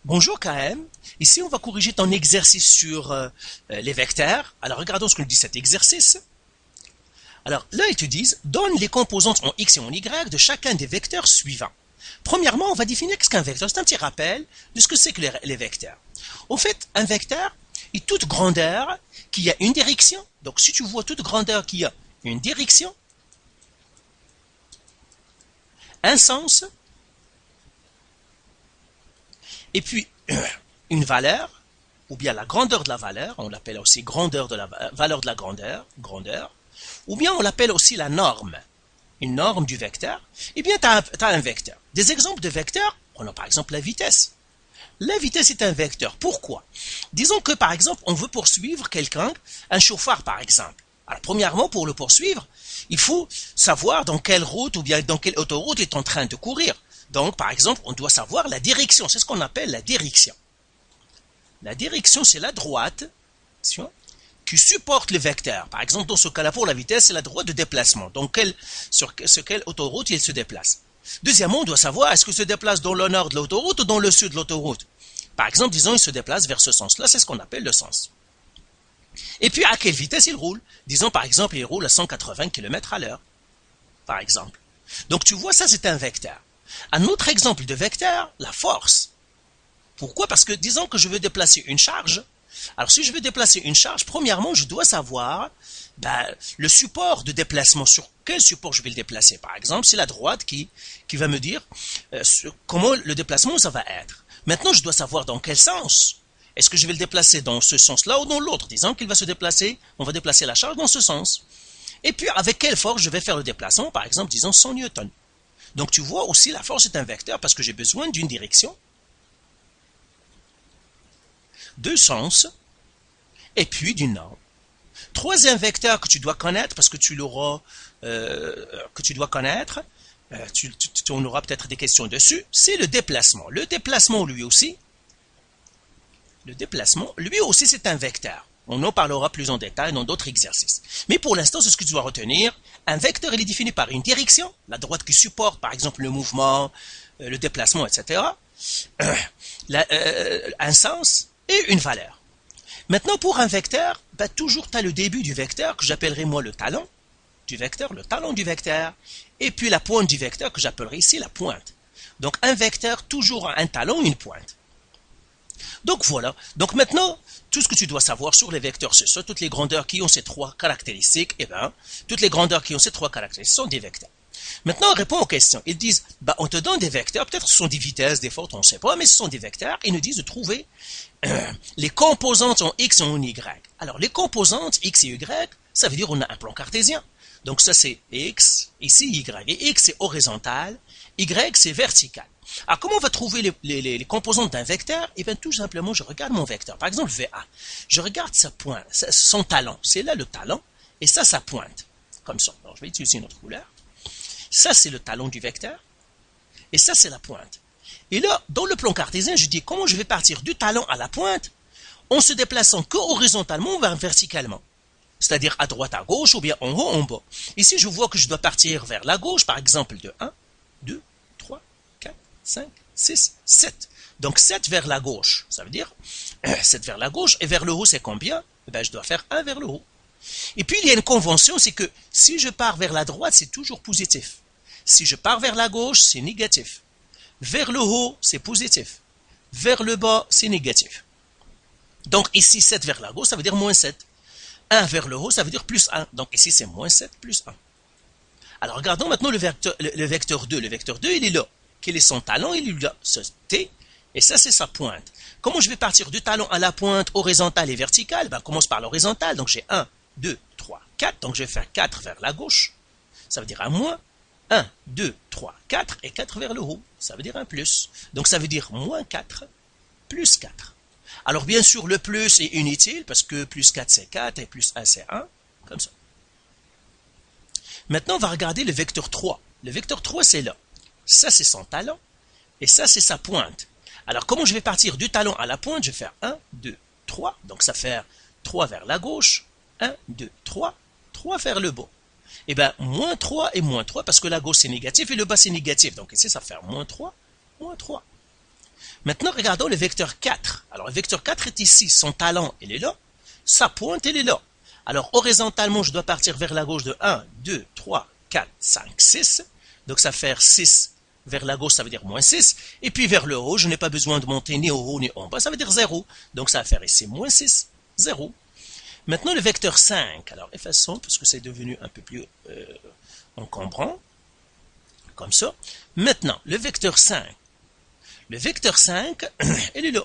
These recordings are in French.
Bonjour KM, ici on va corriger ton exercice sur les vecteurs. Alors regardons ce que nous dit cet exercice. Alors là ils te disent, donne les composantes en x et en y de chacun des vecteurs suivants. Premièrement, on va définir ce qu'est un vecteur. C'est un petit rappel de ce que c'est que les vecteurs. Au fait, un vecteur est toute grandeur qui a une direction. Donc si tu vois toute grandeur qui a une direction, un sens, et puis une valeur, ou bien la grandeur de la valeur, on l'appelle aussi grandeur de la valeur de la grandeur, ou bien on l'appelle aussi la norme, une norme du vecteur, eh bien tu as, un vecteur. Des exemples de vecteurs, on a par exemple la vitesse. La vitesse est un vecteur. Pourquoi? Disons que par exemple, on veut poursuivre quelqu'un, un chauffeur par exemple. Alors premièrement, pour le poursuivre, il faut savoir dans quelle route ou bien dans quelle autoroute il est en train de courir. Donc, par exemple, on doit savoir la direction. C'est ce qu'on appelle la direction. La direction, c'est la droite qui supporte le vecteur. Par exemple, dans ce cas-là, pour la vitesse, c'est la droite de déplacement. Donc, sur quelle autoroute il se déplace. Deuxièmement, on doit savoir est-ce qu'il se déplace dans le nord de l'autoroute ou dans le sud de l'autoroute. Par exemple, disons, il se déplace vers ce sens-là. C'est ce qu'on appelle le sens. Et puis, à quelle vitesse il roule? Disons, par exemple, il roule à 180 km à l'heure. Par exemple. Donc, tu vois, ça, c'est un vecteur. Un autre exemple de vecteur, la force. Pourquoi? Parce que disons que je veux déplacer une charge. Alors si je veux déplacer une charge, premièrement, je dois savoir le support de déplacement. Sur quel support je vais le déplacer? Par exemple, c'est la droite qui va me dire comment le déplacement ça va être. Maintenant, je dois savoir dans quel sens. Est-ce que je vais le déplacer dans ce sens-là ou dans l'autre? Disons qu'il va se déplacer, on va déplacer la charge dans ce sens. Et puis, avec quelle force je vais faire le déplacement? Par exemple, disons 100 newtons. Donc tu vois aussi la force est un vecteur parce que j'ai besoin d'une direction, deux sens, et puis d'une norme. Troisième vecteur que tu dois connaître parce que tu l'auras, que tu dois connaître, on aura peut-être des questions dessus, c'est le déplacement. Le déplacement lui aussi c'est un vecteur. On en parlera plus en détail dans d'autres exercices. Mais pour l'instant, c'est ce que tu dois retenir. Un vecteur, il est défini par une direction, la droite qui supporte, par exemple, le mouvement, le déplacement, etc. Un sens et une valeur. Maintenant, pour un vecteur, toujours tu as le début du vecteur, que j'appellerai moi le talon du vecteur, et puis la pointe du vecteur, que j'appellerai ici la pointe. Donc, un vecteur, toujours un talon, une pointe. Donc voilà. Donc maintenant, tout ce que tu dois savoir sur les vecteurs, c'est ça. Toutes les grandeurs qui ont ces trois caractéristiques, toutes les grandeurs qui ont ces trois caractéristiques sont des vecteurs. Maintenant, on répond aux questions. Ils disent, on te donne des vecteurs, peut-être ce sont des vitesses, des forces, on ne sait pas, mais ce sont des vecteurs. Ils nous disent de trouver les composantes en x et en y. Alors, les composantes x et y, ça veut dire qu'on a un plan cartésien. Donc ça, c'est x, ici y. Et x, c'est horizontal, y, c'est vertical. Alors, comment on va trouver les composantes d'un vecteur? Eh bien, tout simplement, je regarde mon vecteur. Par exemple, VA. Je regarde sa pointe, son talon. C'est là le talon, et ça, sa pointe. Comme ça. Alors, je vais utiliser une autre couleur. Ça, c'est le talon du vecteur, et ça, c'est la pointe. Et là, dans le plan cartésien, je dis comment je vais partir du talon à la pointe en se déplaçant que horizontalement ou verticalement. C'est-à-dire à droite, à gauche, ou bien en haut, en bas. Ici, je vois que je dois partir vers la gauche, par exemple, de 1, 2, 3, 4, 5, 6, 7. Donc 7 vers la gauche, ça veut dire 7 vers la gauche, et vers le haut, c'est combien? Je dois faire 1 vers le haut. Et puis, il y a une convention, c'est que si je pars vers la droite, c'est toujours positif. Si je pars vers la gauche, c'est négatif. Vers le haut, c'est positif. Vers le bas, c'est négatif. Donc ici, 7 vers la gauche, ça veut dire moins 7. 1 vers le haut, ça veut dire plus 1. Donc ici, c'est moins 7 plus 1. Alors regardons maintenant le vecteur 2. Le vecteur 2, il est là. Quel est son talon? Il est là. Ce T, et ça, c'est sa pointe. Comment je vais partir du talon à la pointe horizontale et verticale? On commence par l'horizontale. Donc j'ai 1, 2, 3, 4. Donc je vais faire 4 vers la gauche. Ça veut dire un moins. 1, 2, 3, 4 et 4 vers le haut. Ça veut dire un plus. Donc ça veut dire moins 4, plus 4. Alors bien sûr, le plus est inutile parce que plus 4 c'est 4 et plus 1 c'est 1. Comme ça. Maintenant, on va regarder le vecteur 3. Le vecteur 3, c'est là. Ça, c'est son talon. Et ça, c'est sa pointe. Alors, comment je vais partir du talon à la pointe? Je vais faire 1, 2, 3. Donc, ça fait 3 vers la gauche. 1, 2, 3. 3 vers le bas. Eh bien, moins 3 et moins 3, parce que la gauche, c'est négatif et le bas, c'est négatif. Donc, ici, ça fait moins 3, moins 3. Maintenant, regardons le vecteur 4. Alors, le vecteur 4 est ici. Son talon, il est là. Sa pointe, elle est là. Alors, horizontalement, je dois partir vers la gauche de 1, 2, 3, 4, 5, 6. Donc, ça fait 6 vers la gauche, ça veut dire moins 6. Et puis, vers le haut, je n'ai pas besoin de monter ni au haut ni en bas. Ça veut dire 0. Donc, ça va faire ici moins 6, 0. Maintenant, le vecteur 5. Alors, effaçons, parce que c'est devenu un peu plus encombrant. Comme ça. Maintenant, le vecteur 5. Le vecteur 5, elle est là.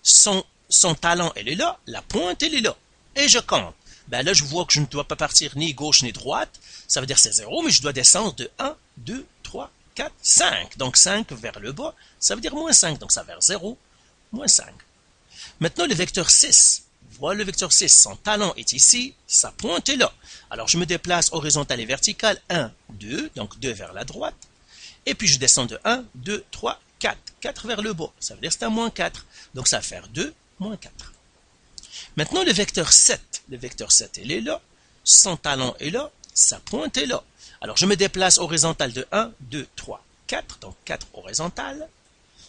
Son talon, elle est là. La pointe, elle est là. Et je compte. Ben là, je vois que je ne dois pas partir ni gauche ni droite. Ça veut dire c'est 0, mais je dois descendre de 1, 2, 3, 4, 5. Donc 5 vers le bas, ça veut dire moins 5. Donc ça va vers 0, moins 5. Maintenant, le vecteur 6. Voilà le vecteur 6. Son talon est ici, sa pointe est là. Alors je me déplace horizontal et vertical. 1, 2, donc 2 vers la droite. Et puis je descends de 1, 2, 3, 4. 4 vers le bas. Ça veut dire que c'est un moins 4. Donc ça va faire 2, moins 4. Maintenant le vecteur 7. Le vecteur 7, il est là. Son talon est là. Sa pointe est là. Alors je me déplace horizontal de 1, 2, 3, 4. Donc 4 horizontal.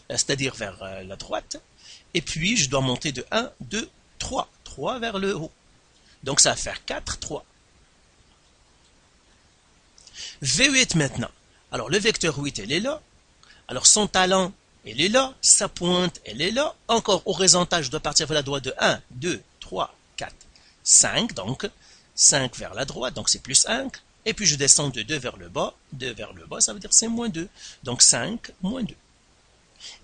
C'est-à-dire vers la droite. Et puis je dois monter de 1, 2, 3. 3 vers le haut. Donc ça va faire 4, 3. V8 maintenant. Alors le vecteur 8, elle est là. Alors son talon, elle est là. Sa pointe, elle est là. Encore horizontal, je dois partir vers la droite de 1, 2, 3, 4, 5. Donc 5 vers la droite, donc c'est plus 5. Et puis je descends de 2 vers le bas. 2 vers le bas, ça veut dire c'est moins 2. Donc 5, moins 2.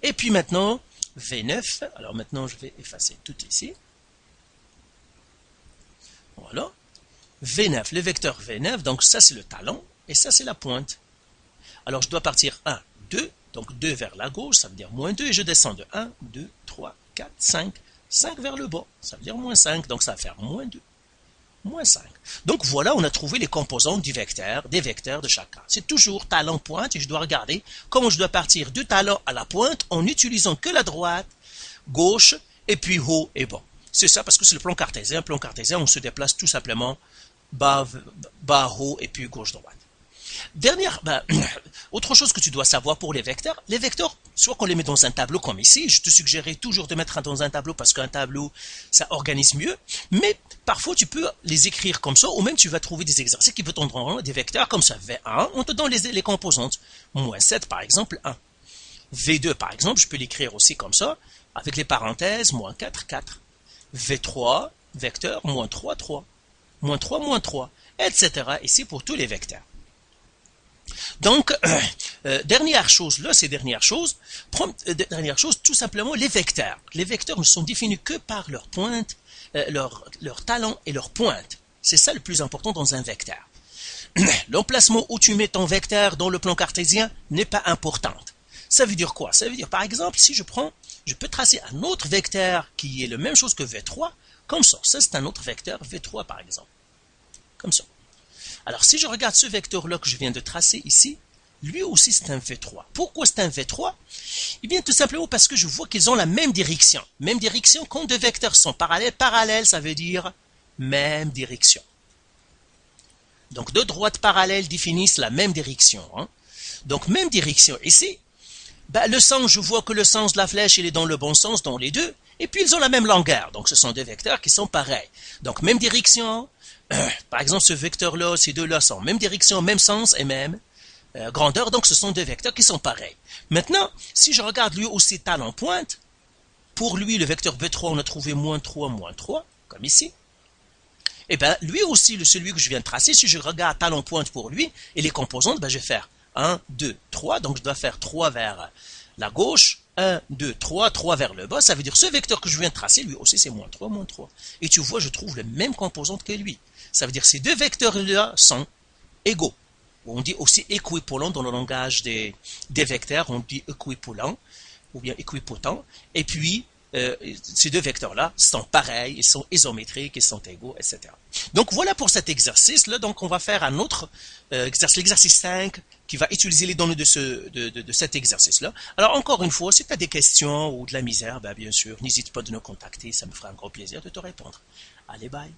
Et puis maintenant, V9. Alors maintenant, je vais effacer tout ici. Voilà. V9, le vecteur V9, donc ça c'est le talon. Et ça c'est la pointe. Alors je dois partir 1, 2. Donc 2 vers la gauche, ça veut dire moins 2. Et je descends de 1, 2, 3, 4, 5. 5 vers le bas, ça veut dire moins 5. Donc ça va faire moins 2. Moins 5. Donc voilà, on a trouvé les composantes du vecteur, des vecteurs de chacun. C'est toujours talon pointe et je dois regarder comment je dois partir du talon à la pointe en utilisant que la droite, gauche et puis haut et bas. C'est ça parce que c'est le plan cartésien. Le plan cartésien, on se déplace tout simplement bas, haut et puis gauche, droite. Autre chose que tu dois savoir pour les vecteurs, soit qu'on les met dans un tableau comme ici, je te suggérerais toujours de mettre dans un tableau parce qu'un tableau, ça organise mieux, mais parfois tu peux les écrire comme ça, ou même tu vas trouver des exercices qui vont te donner des vecteurs comme ça, V1, on te donne les composantes, moins 7 par exemple, 1. V2 par exemple, je peux l'écrire aussi comme ça, avec les parenthèses, moins 4, 4. V3, vecteur, moins 3, 3. Moins 3, moins 3, etc. Ici pour tous les vecteurs. Donc, dernière chose, tout simplement, les vecteurs. Les vecteurs ne sont définis que par leur pointe, leur talon et leur pointe. C'est ça le plus important dans un vecteur. L'emplacement où tu mets ton vecteur dans le plan cartésien n'est pas important. Ça veut dire quoi? Ça veut dire, par exemple, si je peux tracer un autre vecteur qui est la même chose que V3, comme ça. Ça, c'est un autre vecteur, V3 par exemple. Comme ça. Alors, si je regarde ce vecteur-là que je viens de tracer ici, lui aussi c'est un V3. Pourquoi c'est un V3? Eh bien, tout simplement parce que je vois qu'ils ont la même direction. Même direction quand deux vecteurs sont parallèles. Parallèle, ça veut dire même direction. Donc, deux droites parallèles définissent la même direction. Hein. Donc, même direction. Ici, le sens, je vois que le sens de la flèche, il est dans le bon sens, dans les deux. Et puis, ils ont la même longueur. Donc, ce sont deux vecteurs qui sont pareils. Donc, même direction. Par exemple, ce vecteur-là, ces deux-là sont même direction, même sens et même grandeur. Donc, ce sont deux vecteurs qui sont pareils. Maintenant, si je regarde lui aussi talon pointe, pour lui, le vecteur V3, on a trouvé moins 3, comme ici. Et bien, lui aussi, celui que je viens de tracer, si je regarde talon pointe pour lui, et les composantes, je vais faire 1, 2, 3. Donc, je dois faire 3 vers la gauche. 1, 2, 3, 3 vers le bas. Ça veut dire ce vecteur que je viens de tracer, lui aussi, c'est moins 3. Et tu vois, je trouve les mêmes composantes que lui. Ça veut dire que ces deux vecteurs-là sont égaux. On dit aussi équivalent dans le langage des vecteurs, on dit équivalent ou bien équipotent. Et puis, ces deux vecteurs-là sont pareils, ils sont isométriques, ils sont égaux, etc. Donc, voilà pour cet exercice-là. Donc, on va faire un autre exercice, l'exercice 5, qui va utiliser les données de cet exercice-là. Alors, encore une fois, si tu as des questions ou de la misère, bien sûr, n'hésite pas de nous contacter, ça me fera un grand plaisir de te répondre. Allez, bye!